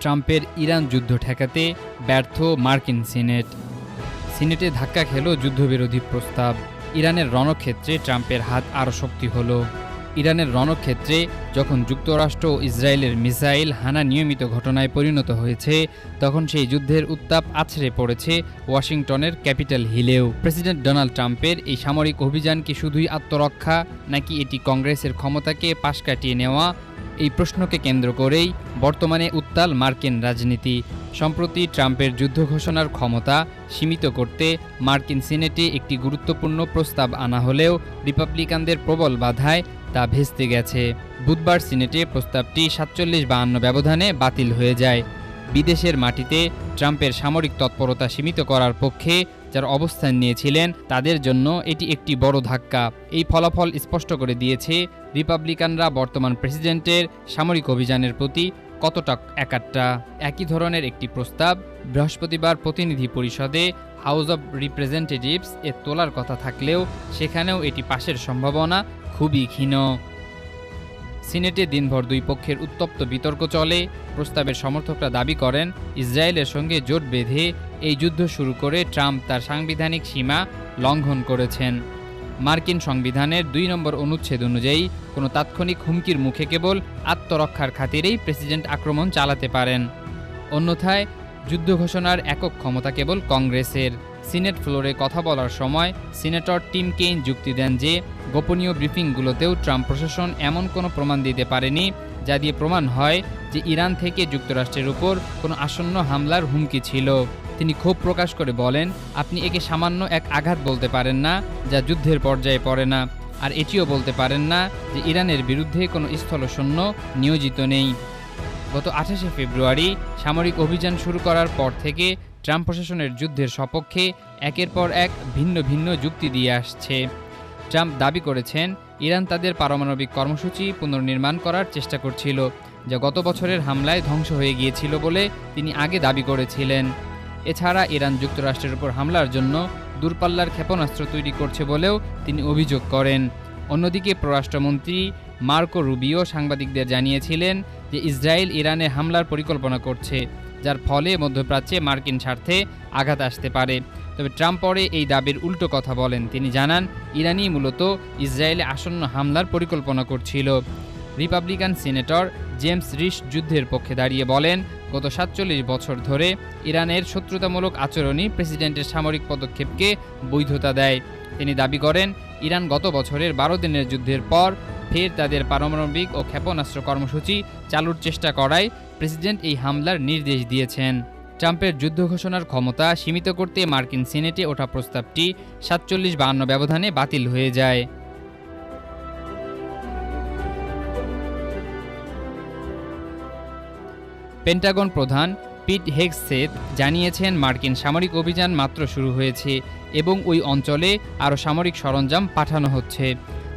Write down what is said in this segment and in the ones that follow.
ট্রাম্পের ইরান যুদ্ধ ঠেকাতে ব্যর্থ মার্কিন সিনেটে ধাক্কা খেল যুদ্ধবিরোধী প্রস্তাব। ইরানের রণক্ষেত্রে ট্রাম্পের হাত আরও শক্তি হল। ইরানের রণক্ষেত্রে যখন যুক্তরাষ্ট্র ও ইসরায়েলের মিসাইল হানা নিয়মিত ঘটনায় পরিণত হয়েছে, তখন সেই যুদ্ধের উত্তাপ আছড়ে পড়েছে ওয়াশিংটনের ক্যাপিটাল হিলেও। প্রেসিডেন্ট ডোনাল্ড ট্রাম্পের এই সামরিক অভিযান কি শুধুই আত্মরক্ষা, নাকি এটি কংগ্রেসের ক্ষমতাকে পাশ কাটিয়ে নেওয়া? এই প্রশ্নকে কেন্দ্র করেই বর্তমানে উত্তাল মার্কিন রাজনীতি। সম্প্রতি ট্রাম্পের যুদ্ধ ঘোষণার ক্ষমতা সীমিত করতে মার্কিন সিনেটে একটি গুরুত্বপূর্ণ প্রস্তাব আনা হলেও রিপাবলিকানদের প্রবল বাধায় তা ভেস্তে গেছে। বুধবার সিনেটে প্রস্তাবটি ৪৭-৫২ ব্যবধানে বাতিল হয়ে যায়। বিদেশের মাটিতে ট্রাম্পের সামরিক তৎপরতা সীমিত করার পক্ষে যারা অবস্থান নিয়েছিলেন তাদের জন্য এটি একটি বড় ধাক্কা। এই ফলাফল স্পষ্ট করে দিয়েছে রিপাবলিকানরা বর্তমান প্রেসিডেন্টের সামরিক অভিযানের প্রতি কতটা একাট্টা। একই ধরনের একটি প্রস্তাব বৃহস্পতিবার প্রতিনিধি পরিষদে হাউস অব রিপ্রেজেন্টেটিভস এ তোলার কথা থাকলেও সেখানেও এটি পাশের সম্ভাবনা খুবই ক্ষীণ। সিনেটে দিনভর দুই পক্ষের উত্তপ্ত বিতর্ক চলে। প্রস্তাবের সমর্থকরা দাবি করেন, ইসরায়েলের সঙ্গে জোট বেঁধে এই যুদ্ধ শুরু করে ট্রাম্প তার সাংবিধানিক সীমা লঙ্ঘন করেছেন। মার্কিন সংবিধানের ২ নম্বর অনুচ্ছেদ অনুযায়ী কোনো তাৎক্ষণিক হুমকির মুখে কেবল আত্মরক্ষার খাতিরেই প্রেসিডেন্ট আক্রমণ চালাতে পারেন। অন্যথায় যুদ্ধ ঘোষণার একক ক্ষমতা কেবল কংগ্রেসের। সিনেট ফ্লোরে কথা বলার সময় সিনেটর টিম কেইন যুক্তি দেন যে গোপনীয় ব্রিফিংগুলোতেও ট্রাম্প প্রশাসন এমন কোনো প্রমাণ দিতে পারেনি যা দিয়ে প্রমাণ হয় যে ইরান থেকে যুক্তরাষ্ট্রের উপর কোনো আসন্ন হামলার হুমকি ছিল। তিনি ক্ষোভ প্রকাশ করে বলেন, আপনি একে সামান্য এক আঘাত বলতে পারেন না যা যুদ্ধের পর্যায়ে পড়ে না, আর এটিও বলতে পারেন না যে ইরানের বিরুদ্ধে কোনো স্থলসৈন্য নিয়োজিত নেই। গত ২৮শে ফেব্রুয়ারি সামরিক অভিযান শুরু করার পর থেকে ট্রাম্প প্রশাসনের যুদ্ধের সপক্ষে একের পর এক ভিন্ন ভিন্ন যুক্তি দিয়ে আসছে। ট্রাম্প দাবি করেছেন, ইরান তাদের পারমাণবিক কর্মসূচি পুনর্নির্মাণ করার চেষ্টা করছিল, যা গত বছরের হামলায় ধ্বংস হয়ে গিয়েছিল বলে তিনি আগে দাবি করেছিলেন। এছাড়া ইরান যুক্তরাষ্ট্রের উপর হামলার জন্য দূরপাল্লার ক্ষেপণাস্ত্র তৈরি করছে বলেও তিনি অভিযোগ করেন। অন্যদিকে পররাষ্ট্রমন্ত্রী মার্কো রুবিও সাংবাদিকদের জানিয়েছিলেন যে ইসরায়েল ইরানে হামলার পরিকল্পনা করছে, যার ফলে মধ্যপ্রাচ্যে মার্কিন স্বার্থে আঘাত আসতে পারে। তবে ট্রাম্প পরে এই দাবির উল্টো কথা বলেন। তিনি জানান, ইরানই মূলত ইসরায়েলে আসন্ন হামলার পরিকল্পনা করছিল। রিপাবলিকান সিনেটর জেমস রিশ যুদ্ধের পক্ষে দাঁড়িয়ে বলেন, গত ৪৭ বছর ধরে ইরানের শত্রুতামূলক আচরণই প্রেসিডেন্টের সামরিক পদক্ষেপকে বৈধতা দেয়। তিনি দাবি করেন, ইরান গত বছরের ১২ দিনের যুদ্ধের পর ফের তাদের পারমাণবিক ও ক্ষেপণাস্ত্র কর্মসূচি চালুর চেষ্টা করায় প্রেসিডেন্ট এই হামলার নির্দেশ দিয়েছেন। ট্রাম্পের যুদ্ধ ঘোষণার ক্ষমতা সীমিত করতে মার্কিন সিনেটে ওঠা প্রস্তাবটি ৪৭-৫২ ব্যবধানে বাতিল হয়ে যায়। পেন্টাগন প্রধান পিট হেগসেথ জানিয়েছেন, মার্কিন সামরিক অভিযান মাত্র শুরু হয়েছে এবং ওই অঞ্চলে আরও সামরিক সরঞ্জাম পাঠানো হচ্ছে।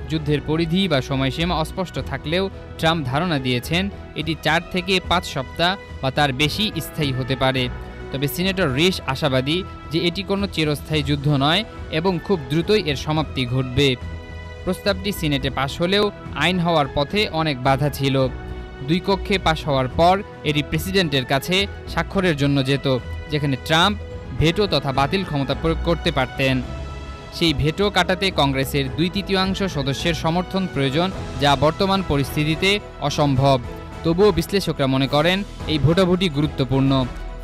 যুদ্ধের পরিধি বা সময়সীমা অস্পষ্ট থাকলেও ট্রাম্প ধারণা দিয়েছেন এটি ৪ থেকে ৫ সপ্তাহ বা তার বেশি স্থায়ী হতে পারে। তবে সিনেটর রিশ আশাবাদী যে এটি কোনো চিরস্থায়ী যুদ্ধ নয় এবং খুব দ্রুতই এর সমাপ্তি ঘটবে। প্রস্তাবটি সিনেটে পাশ হলেও আইন হওয়ার পথে অনেক বাধা ছিল। ২ কক্ষে পাশ হওয়ার পর এটি প্রেসিডেন্টের কাছে স্বাক্ষরের জন্য যেত, যেখানে ট্রাম্প ভেটো তথা বাতিল ক্ষমতা প্রয়োগ করতে পারতেন। সেই ভেটো কাটাতে কংগ্রেসের ২/৩ সদস্যের সমর্থন প্রয়োজন, যা বর্তমান পরিস্থিতিতে অসম্ভব। তবুও বিশ্লেষকরা মনে করেন এই ভোটাভুটি গুরুত্বপূর্ণ।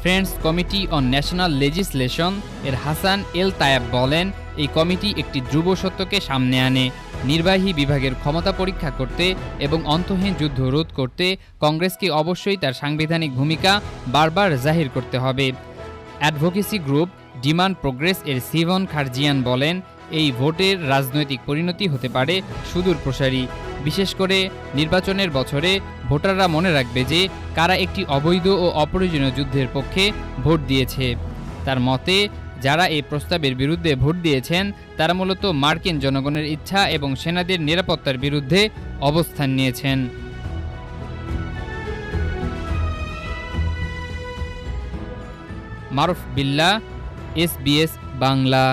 Friends committee on national legislation এর হাসান এল তায়েব বলেন, এই কমিটি একটি ধ্রুব সত্যকে সামনে আনে। নির্বাহী বিভাগের ক্ষমতা পরীক্ষা করতে এবং অন্তহীন যুদ্ধ রোধ করতে কংগ্রেসকে অবশ্যই তার সাংবিধানিক ভূমিকা বারবার জাহির করতে হবে। অ্যাডভোকেসি গ্রুপ ডিমান্ড প্রোগ্রেস এর সিভন খারজিয়ান বলেন, এই ভোটের রাজনৈতিক পরিণতি হতে পারে সুদূর প্রসারী। বিশেষ করে নির্বাচনের বছরে ভোটাররা মনে রাখবে যে কারা একটি অবৈধ ও অপ্রয়োজনীয় যুদ্ধের পক্ষে ভোট দিয়েছে। তার মতে, যারা এই প্রস্তাবের বিরুদ্ধে ভোট দিয়েছেন তারা মূলত মার্কিন জনগণের ইচ্ছা এবং সেনাদের নিরাপত্তার বিরুদ্ধে অবস্থান নিয়েছেন। মারুফ বিল্লাহ, SBS বাংলা।